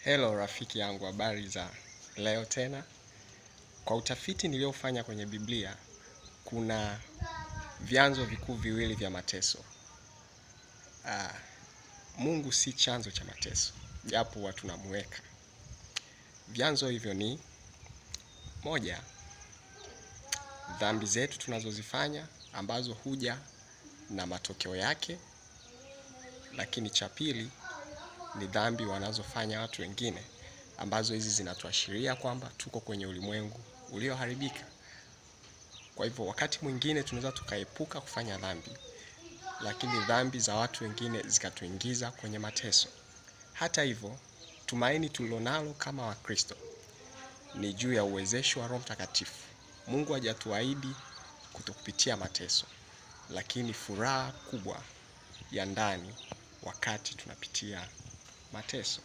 Hello rafiki yangu, habari za leo tena. Kwa utafiti niliofanya kwenye Biblia, kuna vyanzo vikuu viwili vya mateso. Mungu si chanzo cha mateso, japo watu namuweka. Vyanzo hivyo ni moja, dhambi zetu tunazozifanya ambazo huja na matokeo yake. Lakini cha pili ni dhambi wanazofanya watu wengine, ambazo hizi zinatuashiria kwamba tuko kwenye ulimwengu ulioharibika. Kwa hivyo wakati mwingine tunaweza tukaepuka kufanya dhambi, lakini dhambi za watu wengine zikatuingiza kwenye mateso. Hata hivyo, tumaini tulilonalo kama Wakristo ni juu ya uwezesho wa Roho Mtakatifu. Mungu hajatuahidi kutokupitia mateso, lakini furaha kubwa ya ndani wakati tunapitia mateso.